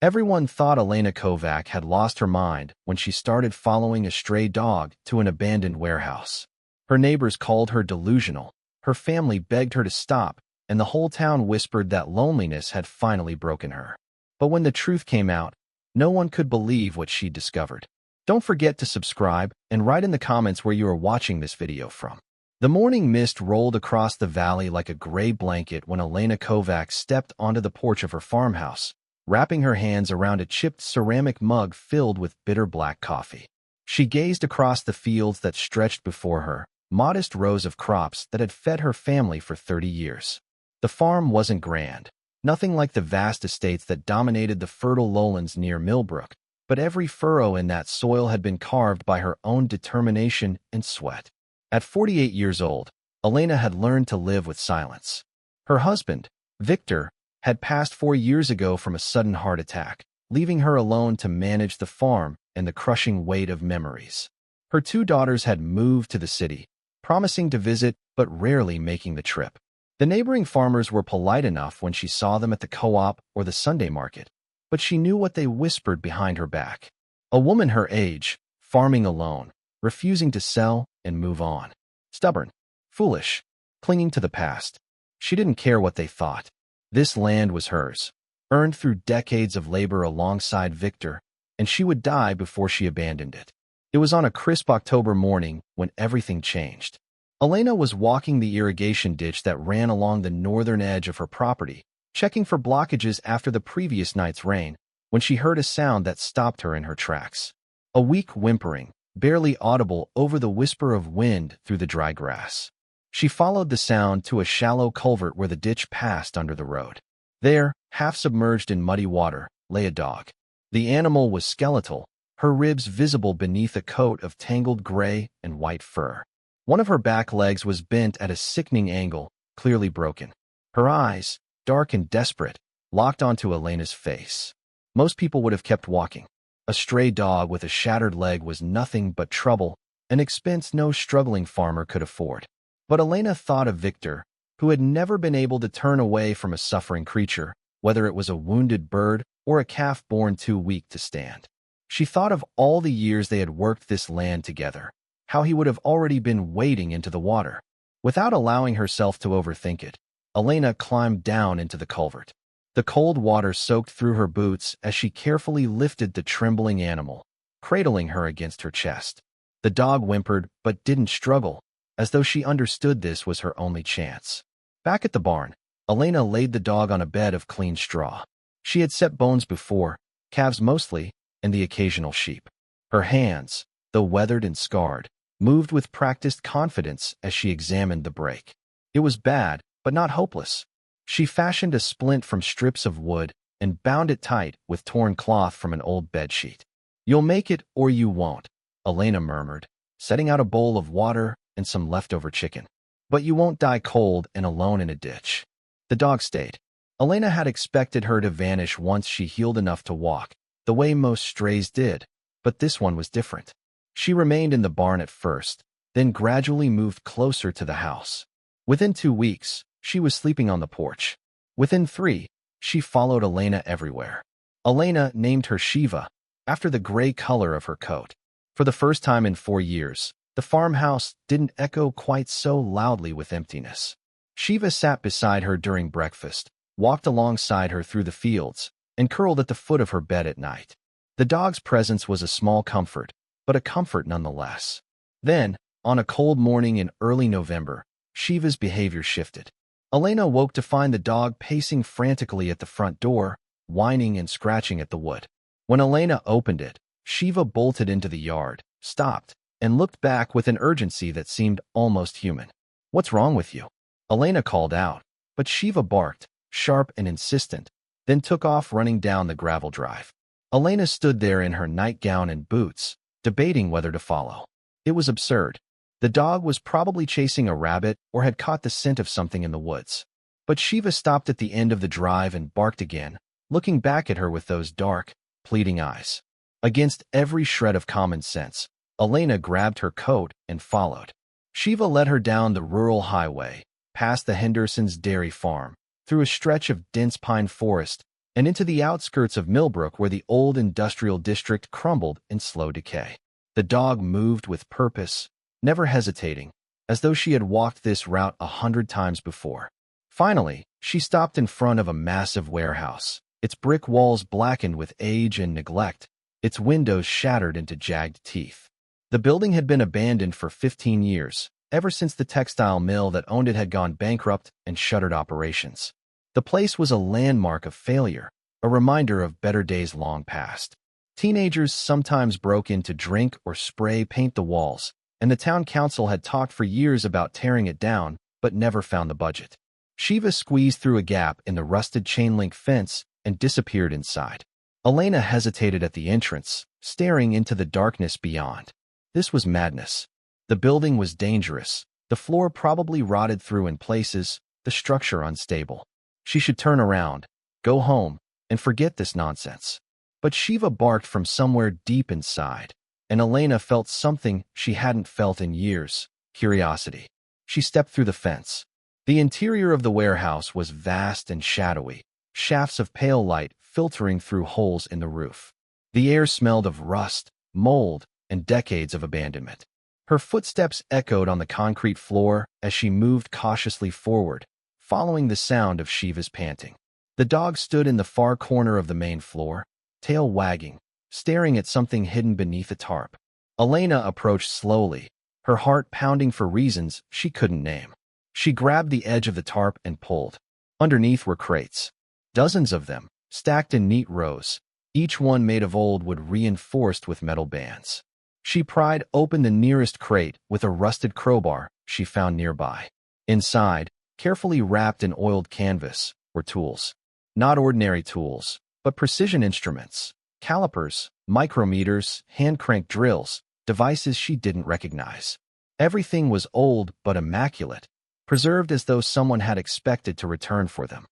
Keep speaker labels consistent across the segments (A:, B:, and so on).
A: Everyone thought Elena Kovac had lost her mind when she started following a stray dog to an abandoned warehouse. Her neighbors called her delusional, her family begged her to stop, and the whole town whispered that loneliness had finally broken her. But when the truth came out, no one could believe what she'd discovered. Don't forget to subscribe and write in the comments where you are watching this video from. The morning mist rolled across the valley like a gray blanket when Elena Kovac stepped onto the porch of her farmhouse, wrapping her hands around a chipped ceramic mug filled with bitter black coffee. She gazed across the fields that stretched before her, modest rows of crops that had fed her family for 30 years. The farm wasn't grand, nothing like the vast estates that dominated the fertile lowlands near Millbrook, but every furrow in that soil had been carved by her own determination and sweat. At 48 years old, Elena had learned to live with silence. Her husband, Viktor, had passed 4 years ago from a sudden heart attack, leaving her alone to manage the farm and the crushing weight of memories. Her 2 daughters had moved to the city, promising to visit but rarely making the trip. The neighboring farmers were polite enough when she saw them at the co-op or the Sunday market, but she knew what they whispered behind her back. A woman her age, farming alone, refusing to sell and move on. Stubborn, foolish, clinging to the past. She didn't care what they thought. This land was hers, earned through decades of labor alongside Viktor, and she would die before she abandoned it. It was on a crisp October morning when everything changed. Elena was walking the irrigation ditch that ran along the northern edge of her property, checking for blockages after the previous night's rain, when she heard a sound that stopped her in her tracks. A weak whimpering, barely audible over the whisper of wind through the dry grass. She followed the sound to a shallow culvert where the ditch passed under the road. There, half submerged in muddy water, lay a dog. The animal was skeletal, her ribs visible beneath a coat of tangled gray and white fur. One of her back legs was bent at a sickening angle, clearly broken. Her eyes, dark and desperate, locked onto Elena's face. Most people would have kept walking. A stray dog with a shattered leg was nothing but trouble, an expense no struggling farmer could afford. But Elena thought of Viktor, who had never been able to turn away from a suffering creature, whether it was a wounded bird or a calf born too weak to stand. She thought of all the years they had worked this land together, how he would have already been wading into the water. Without allowing herself to overthink it, Elena climbed down into the culvert. The cold water soaked through her boots as she carefully lifted the trembling animal, cradling her against her chest. The dog whimpered but didn't struggle, as though she understood this was her only chance. Back at the barn, Elena laid the dog on a bed of clean straw. She had set bones before, calves mostly, and the occasional sheep. Her hands, though weathered and scarred, moved with practiced confidence as she examined the break. It was bad, but not hopeless. She fashioned a splint from strips of wood and bound it tight with torn cloth from an old bedsheet. "You'll make it or you won't," Elena murmured, setting out a bowl of water and some leftover chicken. "But you won't die cold and alone in a ditch." The dog stayed. Elena had expected her to vanish once she healed enough to walk, the way most strays did, but this one was different. She remained in the barn at first, then gradually moved closer to the house. Within 2 weeks, she was sleeping on the porch. Within 3, she followed Elena everywhere. Elena named her Shiva, after the gray color of her coat. For the first time in 4 years, the farmhouse didn't echo quite so loudly with emptiness. Shiva sat beside her during breakfast, walked alongside her through the fields, and curled at the foot of her bed at night. The dog's presence was a small comfort, but a comfort nonetheless. Then, on a cold morning in early November, Shiva's behavior shifted. Elena woke to find the dog pacing frantically at the front door, whining and scratching at the wood. When Elena opened it, Shiva bolted into the yard, stopped, and looked back with an urgency that seemed almost human. "What's wrong with you?" Elena called out, but Shiva barked, sharp and insistent, then took off running down the gravel drive. Elena stood there in her nightgown and boots, debating whether to follow. It was absurd. The dog was probably chasing a rabbit or had caught the scent of something in the woods. But Shiva stopped at the end of the drive and barked again, looking back at her with those dark, pleading eyes. Against every shred of common sense, Elena grabbed her coat and followed. Shiva led her down the rural highway, past the Hendersons' dairy farm, through a stretch of dense pine forest, and into the outskirts of Millbrook where the old industrial district crumbled in slow decay. The dog moved with purpose, never hesitating, as though she had walked this route 100 times before. Finally, she stopped in front of a massive warehouse, its brick walls blackened with age and neglect, its windows shattered into jagged teeth. The building had been abandoned for 15 years, ever since the textile mill that owned it had gone bankrupt and shuttered operations. The place was a landmark of failure, a reminder of better days long past. Teenagers sometimes broke in to drink or spray paint the walls, and the town council had talked for years about tearing it down, but never found the budget. Shiva squeezed through a gap in the rusted chain-link fence and disappeared inside. Elena hesitated at the entrance, staring into the darkness beyond. This was madness. The building was dangerous, the floor probably rotted through in places, the structure unstable. She should turn around, go home, and forget this nonsense. But Shiva barked from somewhere deep inside, and Elena felt something she hadn't felt in years: curiosity. She stepped through the fence. The interior of the warehouse was vast and shadowy, shafts of pale light filtering through holes in the roof. The air smelled of rust, mold, and decades of abandonment. Her footsteps echoed on the concrete floor as she moved cautiously forward, following the sound of Shiva's panting. The dog stood in the far corner of the main floor, tail wagging, staring at something hidden beneath a tarp. Elena approached slowly, her heart pounding for reasons she couldn't name. She grabbed the edge of the tarp and pulled. Underneath were crates. Dozens of them, stacked in neat rows, each one made of old wood reinforced with metal bands. She pried open the nearest crate with a rusted crowbar she found nearby. Inside, carefully wrapped in oiled canvas, were tools. Not ordinary tools, but precision instruments, calipers, micrometers, hand-crank drills, devices she didn't recognize. Everything was old but immaculate, preserved as though someone had expected to return for them.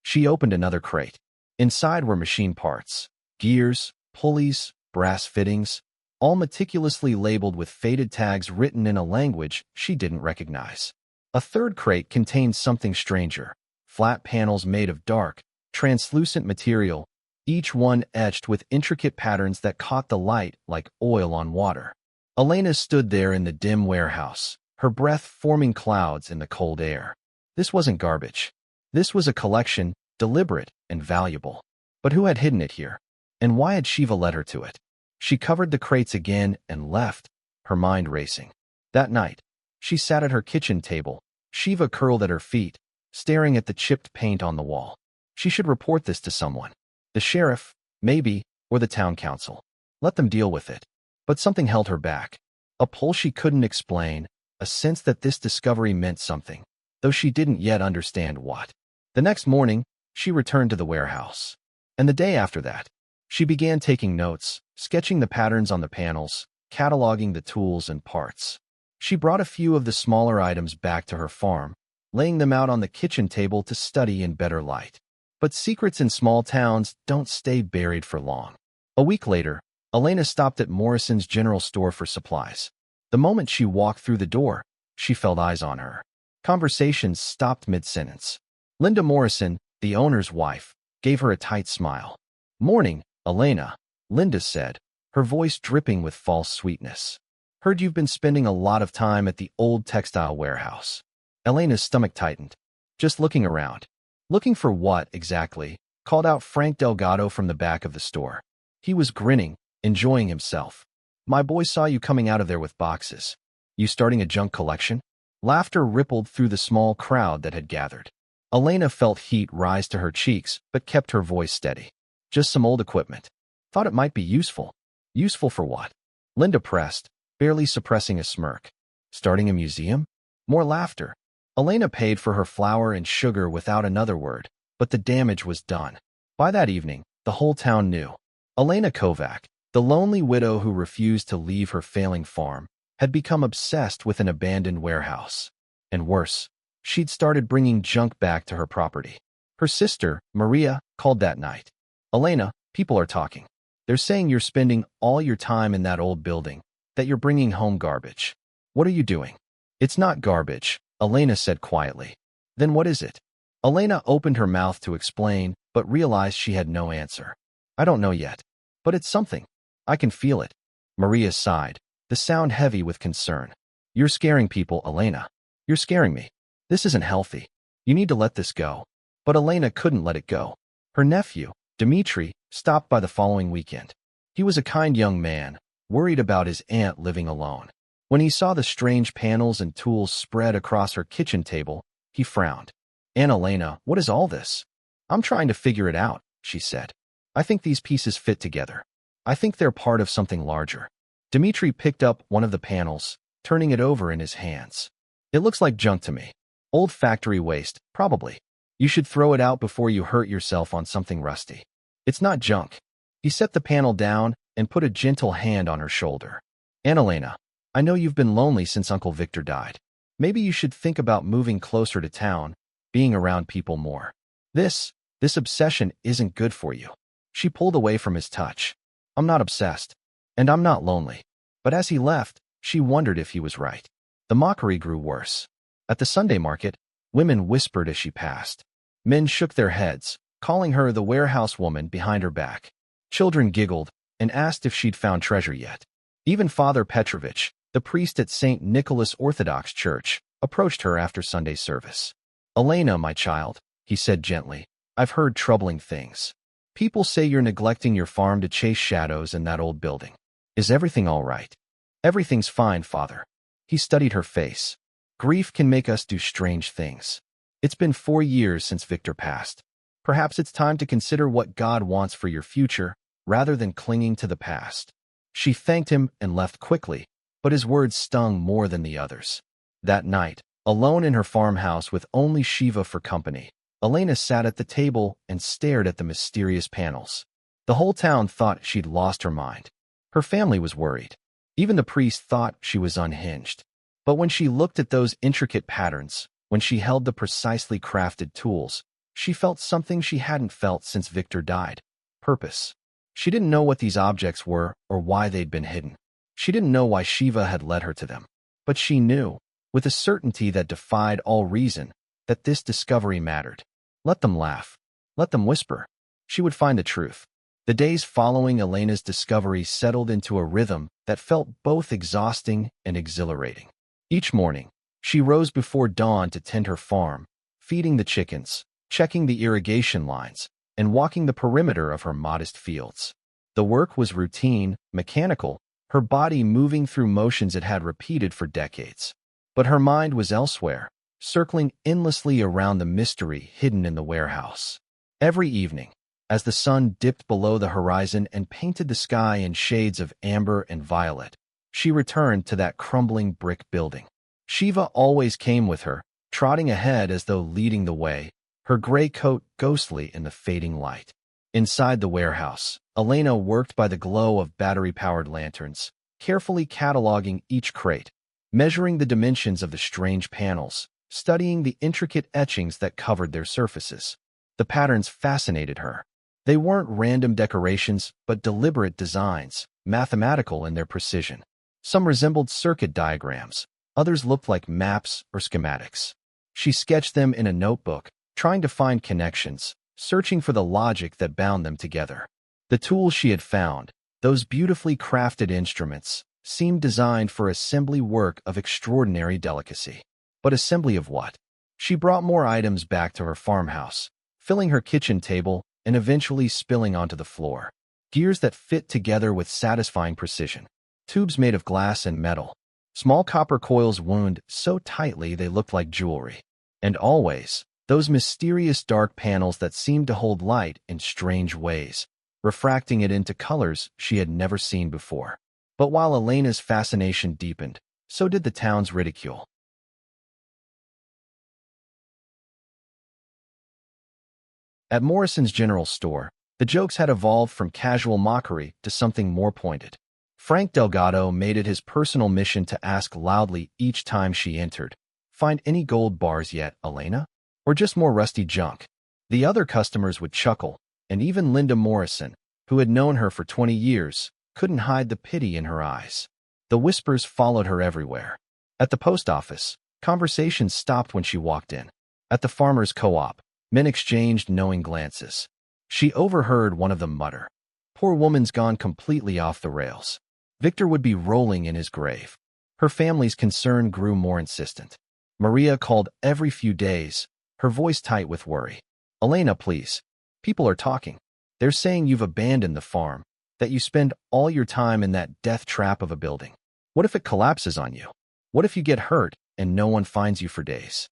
A: She opened another crate. Inside were machine parts, gears, pulleys, brass fittings, all meticulously labeled with faded tags written in a language she didn't recognize. A third crate contained something stranger, flat panels made of dark, translucent material, each one etched with intricate patterns that caught the light like oil on water. Elena stood there in the dim warehouse, her breath forming clouds in the cold air. This wasn't garbage. This was a collection, deliberate and valuable. But who had hidden it here? And why had Shiva led her to it? She covered the crates again and left, her mind racing. That night, she sat at her kitchen table, Shiva curled at her feet, staring at the chipped paint on the wall. She should report this to someone. The sheriff, maybe, or the town council. Let them deal with it. But something held her back. A pull she couldn't explain, a sense that this discovery meant something, though she didn't yet understand what. The next morning, she returned to the warehouse. And the day after that, she began taking notes, sketching the patterns on the panels, cataloging the tools and parts. She brought a few of the smaller items back to her farm, laying them out on the kitchen table to study in better light. But secrets in small towns don't stay buried for long. A week later, Elena stopped at Morrison's general store for supplies. The moment she walked through the door, she felt eyes on her. Conversations stopped mid-sentence. Linda Morrison, the owner's wife, gave her a tight smile. "Morning, Elena," Linda said, her voice dripping with false sweetness. "Heard you've been spending a lot of time at the old textile warehouse." Elena's stomach tightened. "Just looking around." "Looking for what, exactly?" called out Frank Delgado from the back of the store. He was grinning, enjoying himself. "My boy saw you coming out of there with boxes. You starting a junk collection?" Laughter rippled through the small crowd that had gathered. Elena felt heat rise to her cheeks, but kept her voice steady. "Just some old equipment. Thought it might be useful." "Useful for what?" Linda pressed, barely suppressing a smirk. "Starting a museum?" More laughter. Elena paid for her flour and sugar without another word, but the damage was done. By that evening, the whole town knew. Elena Kovac, the lonely widow who refused to leave her failing farm, had become obsessed with an abandoned warehouse. And worse, she'd started bringing junk back to her property. Her sister, Maria, called that night. "Elena, people are talking. They're saying you're spending all your time in that old building, that you're bringing home garbage. What are you doing?" "It's not garbage," Elena said quietly. Then what is it? Elena opened her mouth to explain, but realized she had no answer. I don't know yet. But it's something. I can feel it. Maria sighed, the sound heavy with concern. You're scaring people, Elena. You're scaring me. This isn't healthy. You need to let this go. But Elena couldn't let it go. Her nephew, Dmitri, stopped by the following weekend. He was a kind young man, worried about his aunt living alone. When he saw the strange panels and tools spread across her kitchen table, he frowned. Aunt Elena, what is all this? I'm trying to figure it out, she said. I think these pieces fit together. I think they're part of something larger. Dmitri picked up one of the panels, turning it over in his hands. It looks like junk to me. Old factory waste, probably. You should throw it out before you hurt yourself on something rusty. It's not junk. He set the panel down and put a gentle hand on her shoulder. Aunt Elena, I know you've been lonely since Uncle Viktor died. Maybe you should think about moving closer to town, being around people more. This obsession isn't good for you. She pulled away from his touch. I'm not obsessed, and I'm not lonely. But as he left, she wondered if he was right. The mockery grew worse. At the Sunday market, women whispered as she passed. Men shook their heads, calling her the warehouse woman behind her back. Children giggled and asked if she'd found treasure yet. Even Father Petrovich, the priest at St. Nicholas Orthodox Church, approached her after Sunday service. Elena, my child, he said gently, I've heard troubling things. People say you're neglecting your farm to chase shadows in that old building. Is everything all right? Everything's fine, Father. He studied her face. Grief can make us do strange things. It's been 4 years since Viktor passed. Perhaps it's time to consider what God wants for your future, rather than clinging to the past. She thanked him and left quickly, but his words stung more than the others. That night, alone in her farmhouse with only Shiva for company, Elena sat at the table and stared at the mysterious panels. The whole town thought she'd lost her mind. Her family was worried. Even the priest thought she was unhinged. But when she looked at those intricate patterns, when she held the precisely crafted tools, she felt something she hadn't felt since Viktor died. Purpose. She didn't know what these objects were or why they'd been hidden. She didn't know why Shiva had led her to them. But she knew, with a certainty that defied all reason, that this discovery mattered. Let them laugh. Let them whisper. She would find the truth. The days following Elena's discovery settled into a rhythm that felt both exhausting and exhilarating. Each morning, she rose before dawn to tend her farm, feeding the chickens, checking the irrigation lines, and walking the perimeter of her modest fields. The work was routine, mechanical, her body moving through motions it had repeated for decades. But her mind was elsewhere, circling endlessly around the mystery hidden in the warehouse. Every evening, as the sun dipped below the horizon and painted the sky in shades of amber and violet, she returned to that crumbling brick building. Shiva always came with her, trotting ahead as though leading the way, her gray coat ghostly in the fading light. Inside the warehouse, Elena worked by the glow of battery-powered lanterns, carefully cataloging each crate, measuring the dimensions of the strange panels, studying the intricate etchings that covered their surfaces. The patterns fascinated her. They weren't random decorations, but deliberate designs, mathematical in their precision. Some resembled circuit diagrams, others looked like maps or schematics. She sketched them in a notebook, trying to find connections, searching for the logic that bound them together. The tools she had found, those beautifully crafted instruments, seemed designed for assembly work of extraordinary delicacy. But assembly of what? She brought more items back to her farmhouse, filling her kitchen table and eventually spilling onto the floor. Gears that fit together with satisfying precision. Tubes made of glass and metal. Small copper coils wound so tightly they looked like jewelry. And always, those mysterious dark panels that seemed to hold light in strange ways, refracting it into colors she had never seen before. But while Elena's fascination deepened, so did the town's ridicule. At Morrison's General Store, the jokes had evolved from casual mockery to something more pointed. Frank Delgado made it his personal mission to ask loudly each time she entered, "Find any gold bars yet, Elena? Or just more rusty junk?" The other customers would chuckle, and even Linda Morrison, who had known her for 20 years, couldn't hide the pity in her eyes. The whispers followed her everywhere. At the post office, Conversations stopped when she walked in. At the farmer's co-op, men exchanged knowing glances. She overheard one of them mutter, "Poor woman's gone completely off the rails." Viktor would be rolling in his grave. Her family's concern grew more insistent. Maria called every few days, her voice tight with worry. "Elena, please. People are talking. They're saying you've abandoned the farm, that you spend all your time in that death trap of a building. What if it collapses on you? What if you get hurt and no one finds you for days?"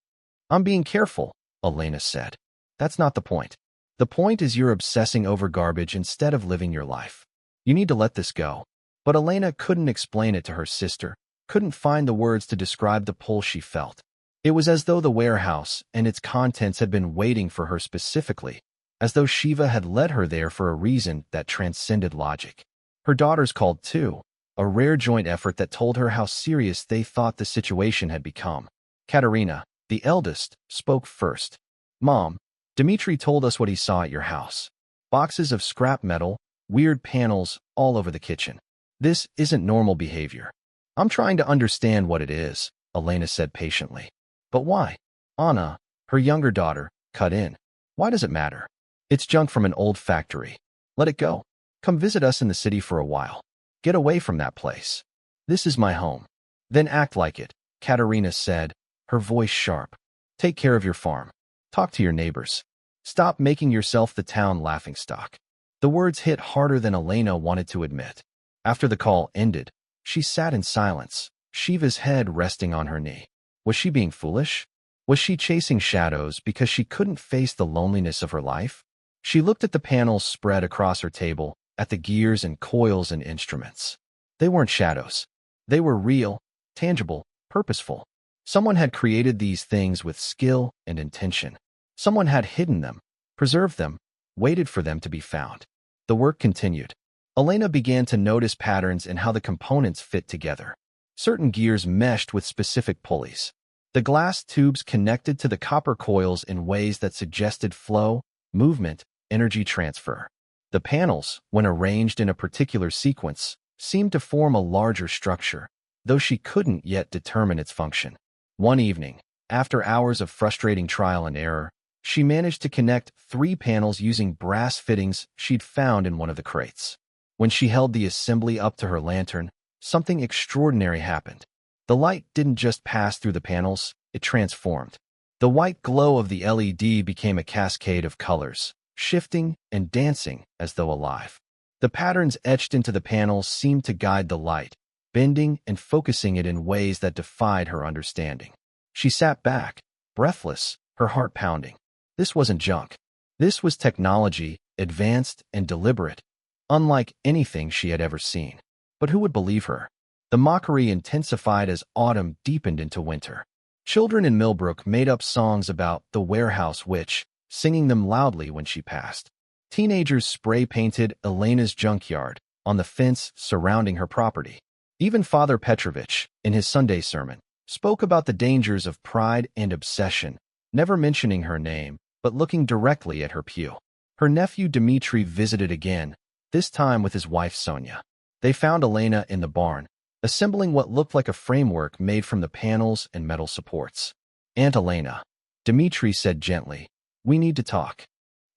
A: "I'm being careful," Elena said. "That's not the point. The point is you're obsessing over garbage instead of living your life. You need to let this go." But Elena couldn't explain it to her sister, couldn't find the words to describe the pull she felt. It was as though the warehouse and its contents had been waiting for her specifically, as though Shiva had led her there for a reason that transcended logic. Her daughters called too, a rare joint effort that told her how serious they thought the situation had become. Katerina, the eldest, spoke first. "Mom, Dmitri told us what he saw at your house. Boxes of scrap metal, weird panels all over the kitchen. This isn't normal behavior." "I'm trying to understand what it is," Elena said patiently. "But why?" Anna, her younger daughter, cut in. "Why does it matter? It's junk from an old factory. Let it go. Come visit us in the city for a while. Get away from that place. This is my home." "Then act like it," Katerina said, her voice sharp. "Take care of your farm. Talk to your neighbors. Stop making yourself the town laughingstock." The words hit harder than Elena wanted to admit. After the call ended, she sat in silence, Shiva's head resting on her knee. Was she being foolish? Was she chasing shadows because she couldn't face the loneliness of her life? She looked at the panels spread across her table, at the gears and coils and instruments. They weren't shadows. They were real, tangible, purposeful. Someone had created these things with skill and intention. Someone had hidden them, preserved them, waited for them to be found. The work continued. Elena began to notice patterns in how the components fit together. Certain gears meshed with specific pulleys. The glass tubes connected to the copper coils in ways that suggested flow, movement, energy transfer. The panels, when arranged in a particular sequence, seemed to form a larger structure, though she couldn't yet determine its function. One evening, after hours of frustrating trial and error, she managed to connect 3 panels using brass fittings she'd found in one of the crates. When she held the assembly up to her lantern, something extraordinary happened. The light didn't just pass through the panels, it transformed. The white glow of the LED became a cascade of colors, shifting and dancing as though alive. The patterns etched into the panels seemed to guide the light, bending and focusing it in ways that defied her understanding. She sat back, breathless, her heart pounding. This wasn't junk. This was technology, advanced and deliberate, unlike anything she had ever seen. But who would believe her? The mockery intensified as autumn deepened into winter. Children in Millbrook made up songs about the warehouse witch, singing them loudly when she passed. Teenagers spray-painted Elena's junkyard on the fence surrounding her property. Even Father Petrovich, in his Sunday sermon, spoke about the dangers of pride and obsession, never mentioning her name, but looking directly at her pew. Her nephew Dmitri visited again, this time with his wife Sonia. They found Elena in the barn, assembling what looked like a framework made from the panels and metal supports. "Aunt Elena," Dmitri said gently, "we need to talk."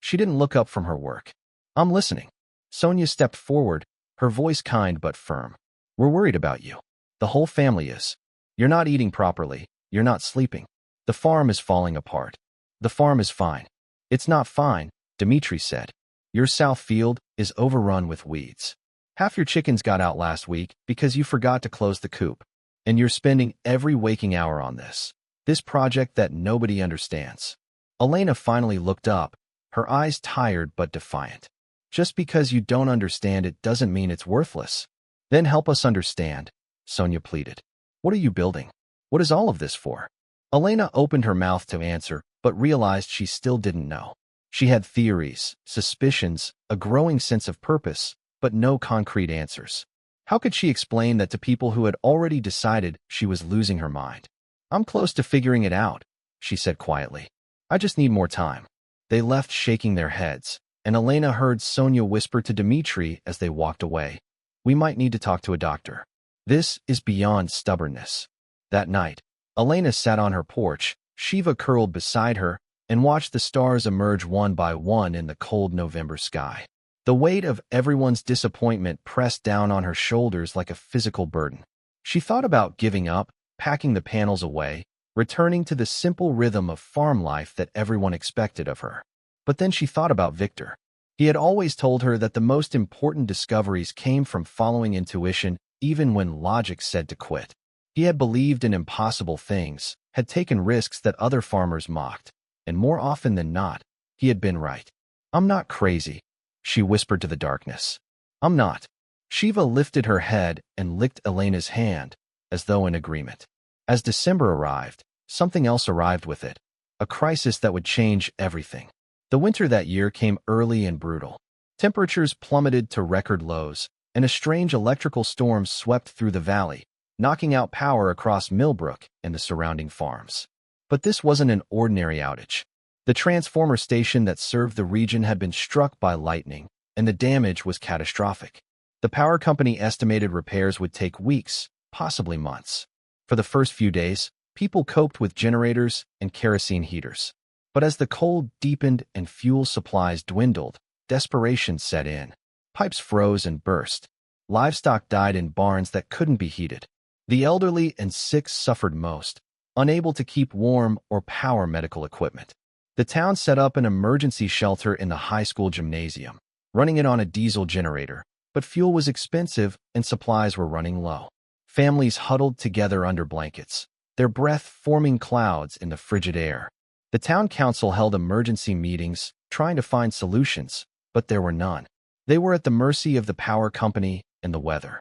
A: She didn't look up from her work. "I'm listening." Sonia stepped forward, her voice kind but firm. "We're worried about you. The whole family is. You're not eating properly, you're not sleeping. The farm is falling apart." "The farm is fine." "It's not fine," Dmitri said. "Your south field is overrun with weeds. Half your chickens got out last week because you forgot to close the coop. And you're spending every waking hour on this project that nobody understands." Elena finally looked up, her eyes tired but defiant. "Just because you don't understand it doesn't mean it's worthless." "Then help us understand," Sonia pleaded. "What are you building? What is all of this for?" Elena opened her mouth to answer, but realized she still didn't know. She had theories, suspicions, a growing sense of purpose, but no concrete answers. How could she explain that to people who had already decided she was losing her mind? "I'm close to figuring it out," she said quietly. "I just need more time." They left shaking their heads, and Elena heard Sonia whisper to Dmitri as they walked away, "We might need to talk to a doctor. This is beyond stubbornness." That night, Elena sat on her porch, Shiva curled beside her, and watched the stars emerge one by one in the cold November sky. The weight of everyone's disappointment pressed down on her shoulders like a physical burden. She thought about giving up, packing the panels away, returning to the simple rhythm of farm life that everyone expected of her. But then she thought about Viktor. He had always told her that the most important discoveries came from following intuition, even when logic said to quit. He had believed in impossible things, had taken risks that other farmers mocked, and more often than not, he had been right. "I'm not crazy," she whispered to the darkness. "I'm not." Shiva lifted her head and licked Elena's hand, as though in agreement. As December arrived, something else arrived with it, a crisis that would change everything. The winter that year came early and brutal. Temperatures plummeted to record lows, and a strange electrical storm swept through the valley, knocking out power across Millbrook and the surrounding farms. But this wasn't an ordinary outage. The transformer station that served the region had been struck by lightning, and the damage was catastrophic. The power company estimated repairs would take weeks, possibly months. For the first few days, people coped with generators and kerosene heaters. But as the cold deepened and fuel supplies dwindled, desperation set in. Pipes froze and burst. Livestock died in barns that couldn't be heated. The elderly and sick suffered most, unable to keep warm or power medical equipment. The town set up an emergency shelter in the high school gymnasium, running it on a diesel generator, but fuel was expensive and supplies were running low. Families huddled together under blankets, their breath forming clouds in the frigid air. The town council held emergency meetings, trying to find solutions, but there were none. They were at the mercy of the power company and the weather.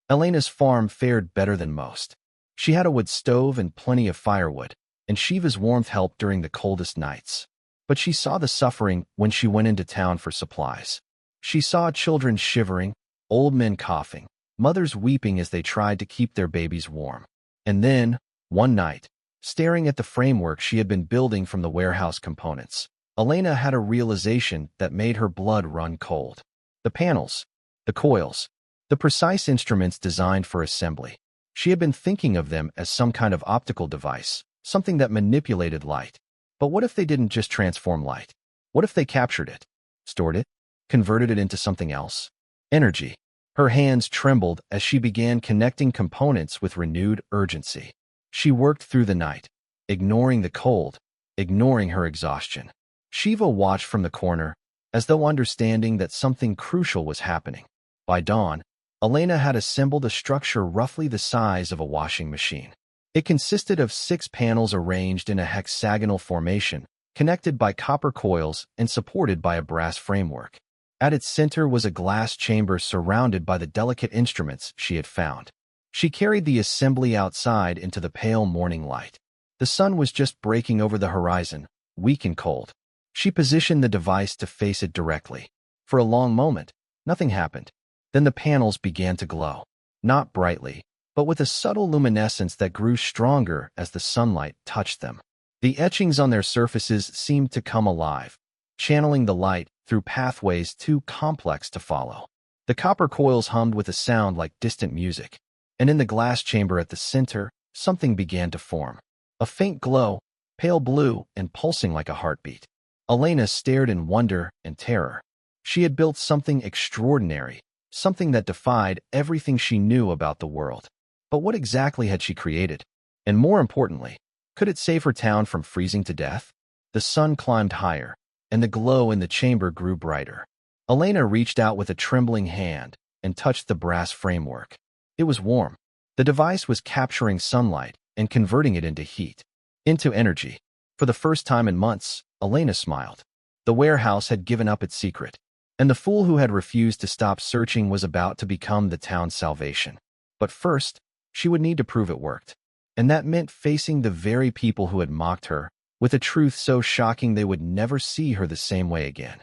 A: Elena's farm fared better than most. She had a wood stove and plenty of firewood, and Shiva's warmth helped during the coldest nights. But she saw the suffering when she went into town for supplies. She saw children shivering, old men coughing, mothers weeping as they tried to keep their babies warm. And then, one night, staring at the framework she had been building from the warehouse components, Elena had a realization that made her blood run cold. The panels, the coils, the precise instruments designed for assembly. She had been thinking of them as some kind of optical device, something that manipulated light. But what if they didn't just transform light? What if they captured it, stored it, converted it into something else? Energy. Her hands trembled as she began connecting components with renewed urgency. She worked through the night, ignoring the cold, ignoring her exhaustion. Shiva watched from the corner, as though understanding that something crucial was happening. By dawn, Elena had assembled a structure roughly the size of a washing machine. It consisted of 6 panels arranged in a hexagonal formation, connected by copper coils and supported by a brass framework. At its center was a glass chamber surrounded by the delicate instruments she had found. She carried the assembly outside into the pale morning light. The sun was just breaking over the horizon, weak and cold. She positioned the device to face it directly. For a long moment, nothing happened. Then the panels began to glow, not brightly, but with a subtle luminescence that grew stronger as the sunlight touched them. The etchings on their surfaces seemed to come alive, channeling the light through pathways too complex to follow. The copper coils hummed with a sound like distant music, and in the glass chamber at the center, something began to form. A faint glow, pale blue and pulsing like a heartbeat. Elena stared in wonder and terror. She had built something extraordinary, something that defied everything she knew about the world. But what exactly had she created? And more importantly, could it save her town from freezing to death? The sun climbed higher, and the glow in the chamber grew brighter. Elena reached out with a trembling hand and touched the brass framework. It was warm. The device was capturing sunlight and converting it into heat, into energy. For the first time in months, Elena smiled. The warehouse had given up its secret, and the fool who had refused to stop searching was about to become the town's salvation. But first, she would need to prove it worked. And that meant facing the very people who had mocked her, with a truth so shocking they would never see her the same way again.